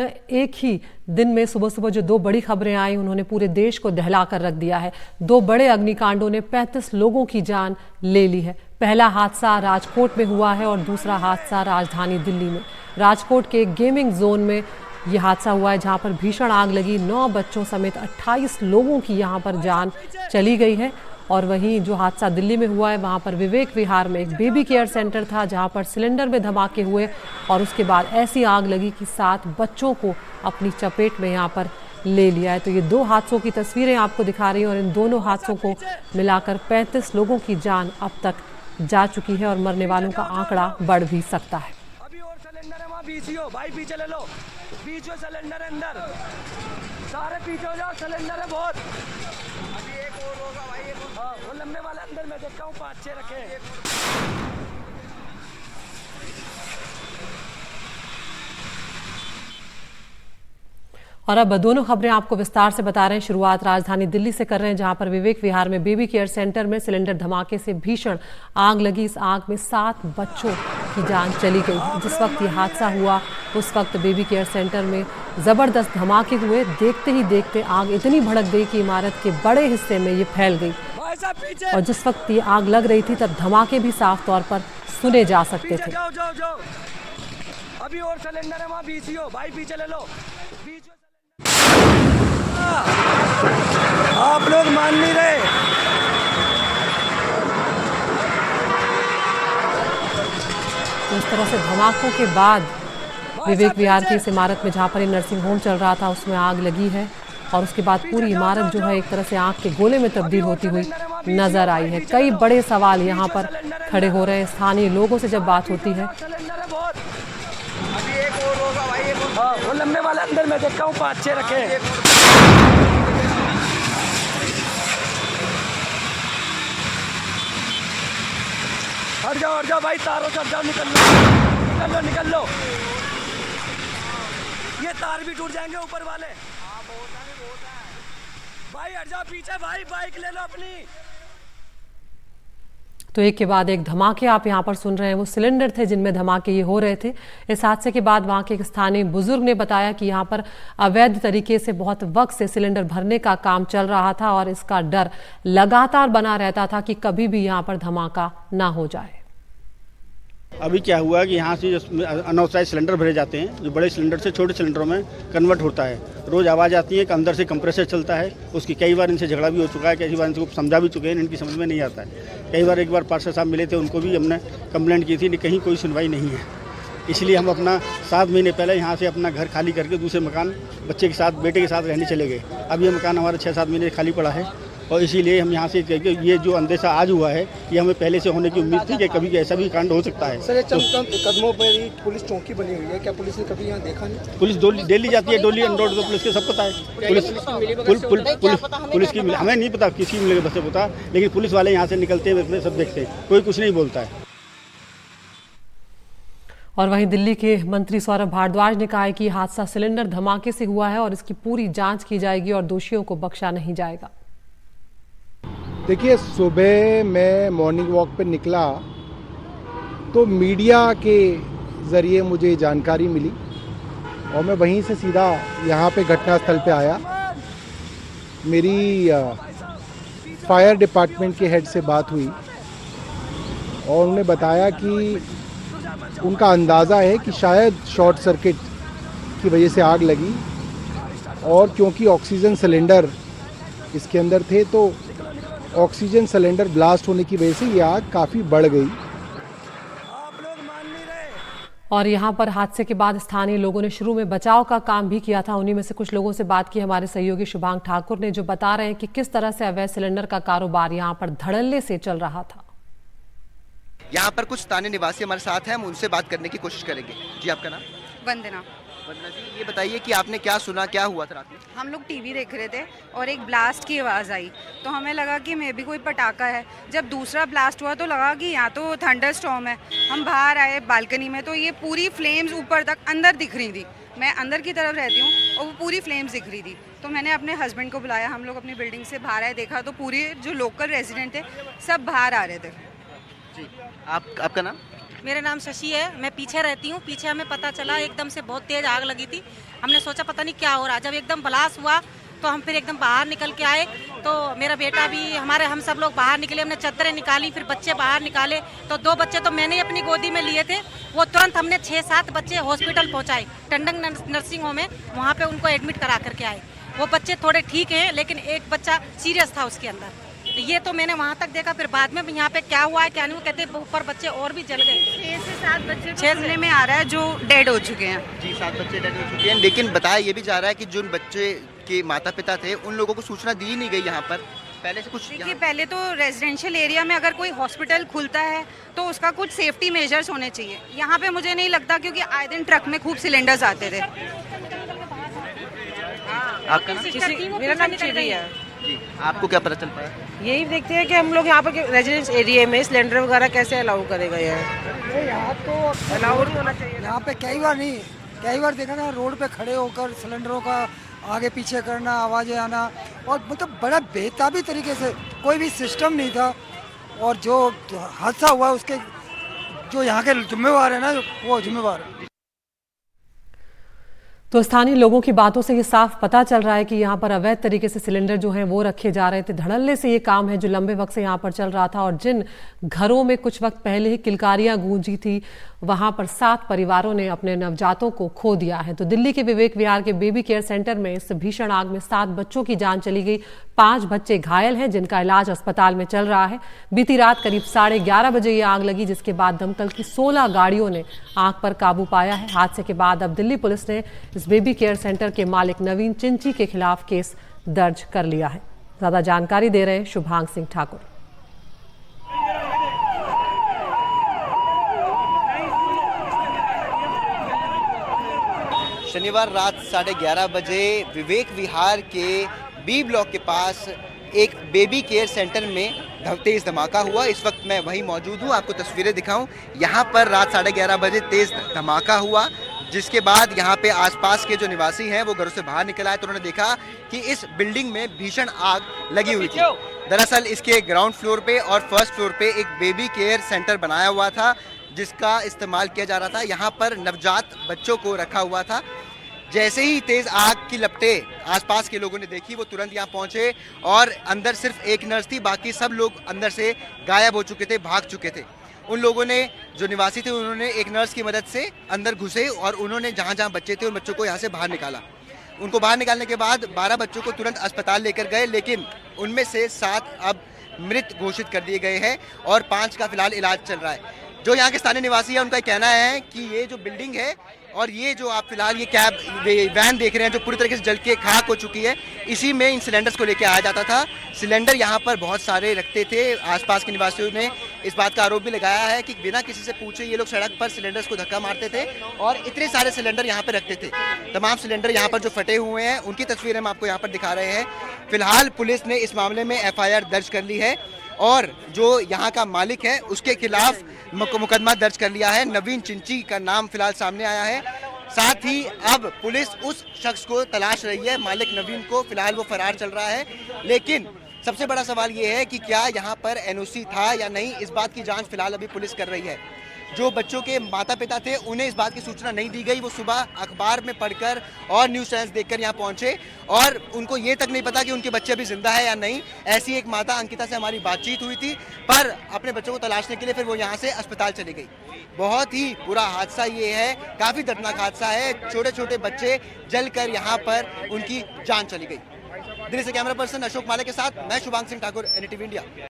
एक ही दिन में सुबह सुबह जो दो बड़ी खबरें आई उन्होंने पूरे देश को दहला कर रख दिया है। दो बड़े अग्निकांडों ने 35 लोगों की जान ले ली है। पहला हादसा राजकोट में हुआ है और दूसरा हादसा राजधानी दिल्ली में। राजकोट के एक गेमिंग जोन में ये हादसा हुआ है जहां पर भीषण आग लगी। 9 बच्चों समेत 28 लोगों की यहां पर जान चली गई है। और वहीं जो हादसा दिल्ली में हुआ है वहां पर विवेक विहार में एक बेबी केयर सेंटर था जहां पर सिलेंडर में धमाके हुए और उसके बाद ऐसी आग लगी कि 7 बच्चों को अपनी चपेट में यहां पर ले लिया है। तो ये दो हादसों की तस्वीरें आपको दिखा रही हैं और इन दोनों हादसों को मिलाकर 35 लोगों की जान अब तक जा चुकी है और मरने वालों का आंकड़ा बढ़ भी सकता है। अभी और सिलेंडर है वहाँ पीछे हो भाई, पीछे ले लो, पीछे सिलेंडर है अंदर, सारे पीछे हो जाओ, सिलेंडर है बहुत। अभी एक और होगा भाई, हाँ वो लंबे वाले अंदर मैं देखता हूँ 5-6 रखे। और अब दोनों खबरें आपको विस्तार से बता रहे हैं। शुरुआत राजधानी दिल्ली से कर रहे हैं जहां पर विवेक विहार में बेबी केयर सेंटर में सिलेंडर धमाके से भीषण आग लगी। इस आग में 7 बच्चों की जान चली गई। जिस वक्त ये हादसा हुआ उस वक्त बेबी केयर सेंटर में जबरदस्त धमाके हुए। देखते ही देखते आग इतनी भड़क गई कि इमारत के बड़े हिस्से में ये फैल गई और जिस वक्त ये आग लग रही थी तब धमाके भी साफ तौर पर सुने जा सकते थे। जाओ जाओ जाओ, अभी और सिलेंडर है वहाँ पीछे हो भाई, पीछे ले लो। आप लोग मान नहीं रहे। तो इस तरह से धमाकों के बाद विवेक विहार की इस इमारत में जहां पर नर्सिंग होम चल रहा था उसमें आग लगी है और उसके बाद पूरी इमारत जो है एक तरह से आग के गोले में तब्दील होती हुई नजर आई है। कई बड़े सवाल यहां पर खड़े हो रहे हैं। स्थानीय लोगों से जब बात होती है, अभी एक और होगा भाई, हाँ वो लंबे वाले अंदर मैं देखता हूँ 5-6 रखे। हट जाओ भाई, तारों से हट जाओ, निकल लो। ये तार भी टूट जाएंगे ऊपर वाले। भाई हट जाओ पीछे भाई, बाइक ले लो अपनी। तो एक के बाद एक धमाके आप यहाँ पर सुन रहे हैं। वो सिलेंडर थे जिनमें धमाके ये हो रहे थे। इस हादसे के बाद वहाँ के एक स्थानीय बुजुर्ग ने बताया कि यहाँ पर अवैध तरीके से बहुत वक्त से सिलेंडर भरने का काम चल रहा था और इसका डर लगातार बना रहता था कि कभी भी यहाँ पर धमाका ना हो जाए। अभी क्या हुआ कि यहाँ से अनऑथराइज सिलेंडर भरे जाते हैं जो बड़े सिलेंडर से छोटे सिलेंडरों में कन्वर्ट होता है। रोज़ आवाज़ आती है कि अंदर से कंप्रेसर चलता है, उसकी कई बार इनसे झगड़ा भी हो चुका है, कई बार इनको समझा भी चुके हैं, इनकी समझ में नहीं आता है। कई बार एक बार पार्षद साहब मिले थे, उनको भी हमने कंप्लेंट की थी, कहीं कोई सुनवाई नहीं है। इसलिए हम अपना 7 महीने पहले यहाँ से अपना घर खाली करके दूसरे मकान बच्चे के साथ, बेटे के साथ रहने चले गए। अब ये मकान हमारा 6-7 महीने खाली पड़ा है और इसीलिए हम यहाँ से ये जो अंदेशा आज हुआ है ये हमें पहले से होने की उम्मीद थी कि कभी ऐसा भी कांड हो सकता है। सर ये चंद कदमों पर ही पुलिस चौकी बनी हुई है, क्या पुलिस ने कभी यहाँ देखा नहीं? पुलिस डेली जाती है, डोली अनरोड तो पुलिस के सब पता है। पुलिस की हमें नहीं पता किसी की मिलेगी, बस से पता, लेकिन पुलिस वाले यहाँ से निकलते हैं, सब देखते हैं, कोई कुछ नहीं बोलता है। और वहीं दिल्ली के मंत्री सौरभ भारद्वाज ने कहा है कि हादसा सिलेंडर धमाके से हुआ है और इसकी पूरी जांच की जाएगी और दोषियों को बख्शा नहीं जाएगा। देखिए, सुबह मैं मॉर्निंग वॉक पे निकला तो मीडिया के ज़रिए मुझे जानकारी मिली और मैं वहीं से सीधा यहाँ पे घटनास्थल पे आया। मेरी फायर डिपार्टमेंट के हेड से बात हुई और उन्होंने बताया कि उनका अंदाज़ा है कि शायद शॉर्ट सर्किट की वजह से आग लगी और क्योंकि ऑक्सीजन सिलेंडर इसके अंदर थे तो ऑक्सीजन सिलेंडर ब्लास्ट होने की वजह से ये आग काफ़ी बढ़ गई। और यहाँ पर हादसे के बाद स्थानीय लोगों ने शुरू में बचाव का काम भी किया था। उन्हीं में से कुछ लोगों से बात की हमारे सहयोगी शुभांग ठाकुर ने, जो बता रहे हैं कि किस तरह से अवैध सिलेंडर का कारोबार यहाँ पर धड़ल्ले से चल रहा था। यहाँ पर कुछ स्थानीय निवासी हमारे साथ हैं, हम उनसे बात करने की कोशिश करेंगे। जी आपका नाम? वंदना। वंदना जी, ये बताइए कि आपने क्या सुना, क्या हुआ था रात में? हम लोग टीवी देख रहे थे और एक ब्लास्ट की आवाज़ आई तो हमें लगा कि मे भी कोई पटाखा है। जब दूसरा ब्लास्ट हुआ तो लगा कि यहाँ तो थंडर स्टॉर्म है। हम बाहर आए बालकनी में तो ये पूरी फ्लेम्स ऊपर तक अंदर दिख रही थी। मैं अंदर की तरफ रहती हूँ और वो पूरी फ्लेम्स दिख रही थी। तो मैंने अपने हस्बैंड को बुलाया, हम लोग अपनी बिल्डिंग से बाहर आए, देखा तो पूरे जो लोकल रेजिडेंट थे सब बाहर आ रहे थे। जी, आपका नाम? मेरा नाम शशि है, मैं पीछे रहती हूँ। पीछे हमें पता चला एकदम से बहुत तेज आग लगी थी। हमने सोचा पता नहीं क्या हो रहा है। जब एकदम ब्लास्ट हुआ तो हम फिर एकदम बाहर निकल के आए, तो मेरा बेटा भी हम सब लोग बाहर निकले, हमने चद्दरें निकाली, फिर बच्चे बाहर निकाले। तो 2 बच्चे तो मैंने अपनी गोदी में लिए थे, वो तुरंत हमने 6-7 बच्चे हॉस्पिटल पहुंचाए, टंडन नर्सिंग होम है, वहाँ पे उनको एडमिट करा करके आए। वो बच्चे थोड़े ठीक हैं, लेकिन एक बच्चा सीरियस था उसके अंदर। तो ये तो मैंने वहाँ तक देखा, फिर बाद में यहाँ पे क्या हुआ है क्या नहीं, वो कहते ऊपर बच्चे और भी जल गए। 6 से 7 बच्चे सुनने में आ रहा है जो डेड हो चुके हैं। जी 7 बच्चे डेड हो चुके हैं, लेकिन बताया ये भी जा रहा है कि जिन बच्चे के माता पिता थे उन लोगों को सूचना दी नहीं गई यहाँ पर पहले से कुछ। देखिए पहले तो रेजिडेंशियल एरिया में अगर कोई हॉस्पिटल खुलता है तो उसका कुछ सेफ्टी मेजर्स होने चाहिए। यहाँ पे मुझे नहीं लगता, क्योंकि आए दिन ट्रक में खूब सिलेंडर्स आते थे। आपका नाम? मेरा नाम चिरी है। जी आपको क्या पता चल पाया? यही देखते हैं कि हम लोग यहाँ पर रेजिडेंस एरिया में सिलेंडर वगैरह कैसे अलाउ करेगा ये। यहाँ तो अलाउ नहीं होना चाहिए। यहाँ पे कई बार देखा ना, रोड पे खड़े होकर सिलेंडरों का आगे पीछे करना, आवाज़ें आना, और मतलब बड़ा बेताबी तरीके से, कोई भी सिस्टम नहीं था। और जो हादसा हुआ उसके जो यहाँ के जिम्मेवार है ना, वो जिम्मेवार है। तो स्थानीय लोगों की बातों से ये साफ पता चल रहा है कि यहाँ पर अवैध तरीके से सिलेंडर जो हैं वो रखे जा रहे थे। धड़ल्ले से ये काम है जो लंबे वक्त से यहाँ पर चल रहा था, और जिन घरों में कुछ वक्त पहले ही किलकारियां गूंजी थी वहाँ पर 7 परिवारों ने अपने नवजातों को खो दिया है। तो दिल्ली के विवेक विहार के बेबी केयर सेंटर में इस भीषण आग में 7 बच्चों की जान चली गई, 5 बच्चे घायल हैं जिनका इलाज अस्पताल में चल रहा है। बीती रात करीब 11:30 बजे ये आग लगी, जिसके बाद दमकल की 16 गाड़ियों ने आग पर काबू पाया है। हादसे के बाद अब दिल्ली पुलिस ने इस बेबी केयर सेंटर के मालिक नवीन चिंची के खिलाफ केस दर्ज कर लिया है। ज्यादा जानकारी दे रहे हैं शुभांग सिंह ठाकुर। शनिवार रात 11:30 बजे विवेक विहार के बी ब्लॉक के पास एक बेबी केयर सेंटर में तेज धमाका हुआ। इस वक्त मैं वहीं मौजूद हूँ, आपको तस्वीरें दिखाऊं। यहाँ पर रात 11:30 बजे तेज धमाका हुआ, जिसके बाद यहाँ पे आसपास के जो निवासी हैं वो घरों से बाहर निकल आए तो उन्होंने देखा कि इस बिल्डिंग में भीषण आग लगी हुई थी। दरअसल इसके ग्राउंड फ्लोर पे और फर्स्ट फ्लोर पे एक बेबी केयर सेंटर बनाया हुआ था जिसका इस्तेमाल किया जा रहा था। यहाँ पर नवजात बच्चों को रखा हुआ था। जैसे ही तेज आग की लपटें आसपास के लोगों ने देखी, वो तुरंत यहाँ पहुँचे और अंदर सिर्फ एक नर्स थी, बाकी सब लोग अंदर से गायब हो चुके थे, भाग चुके थे। उन लोगों ने, जो निवासी थे, उन्होंने एक नर्स की मदद से अंदर घुसे और उन्होंने जहाँ जहाँ बच्चे थे उन बच्चों को यहाँ से बाहर निकाला। उनको बाहर निकालने के बाद 12 बच्चों को तुरंत अस्पताल लेकर गए, लेकिन उनमें से 7 अब मृत घोषित कर दिए गए हैं और 5 का फिलहाल इलाज चल रहा है। जो यहाँ के स्थानीय निवासी है उनका कहना है कि ये जो बिल्डिंग है और ये जो आप फिलहाल ये कैब वैन देख रहे हैं जो पूरी तरीके से जल के खाक हो चुकी है, इसी में इन सिलेंडर्स को लेके आया जाता था। सिलेंडर यहाँ पर बहुत सारे रखते थे। आसपास के निवासियों ने इस बात का आरोप भी लगाया है कि बिना किसी से पूछे ये लोग सड़क पर सिलेंडर्स को धक्का मारते थे और इतने सारे सिलेंडर यहाँ पर रखते थे। तमाम सिलेंडर यहाँ पर जो फटे हुए हैं उनकी तस्वीरें हम आपको यहाँ पर दिखा रहे हैं। फिलहाल पुलिस ने इस मामले में FIR दर्ज कर ली है और जो यहाँ का मालिक है उसके खिलाफ मुकदमा दर्ज कर लिया है। नवीन चिंची का नाम फिलहाल सामने आया है। साथ ही अब पुलिस उस शख्स को तलाश रही है, मालिक नवीन को। फिलहाल वो फरार चल रहा है, लेकिन सबसे बड़ा सवाल ये है कि क्या यहाँ पर NOC था या नहीं, इस बात की जांच फिलहाल अभी पुलिस कर रही है। जो बच्चों के माता पिता थे उन्हें इस बात की सूचना नहीं दी गई। वो सुबह अखबार में पढ़कर और न्यूज़ चैनल्स देखकर यहाँ पहुँचे और उनको ये तक नहीं पता कि उनके बच्चे अभी जिंदा है या नहीं। ऐसी एक माता अंकिता से हमारी बातचीत हुई थी, पर अपने बच्चों को तलाशने के लिए फिर वो यहाँ से अस्पताल चली गई। बहुत ही बुरा हादसा ये है, काफ़ी दर्दनाक हादसा है। छोटे छोटे बच्चे जलकर यहाँ पर उनकी जान चली गई। दिल्ली से कैमरा पर्सन अशोक माले के साथ मैं शुभांग सिंह ठाकुर, NDTV इंडिया।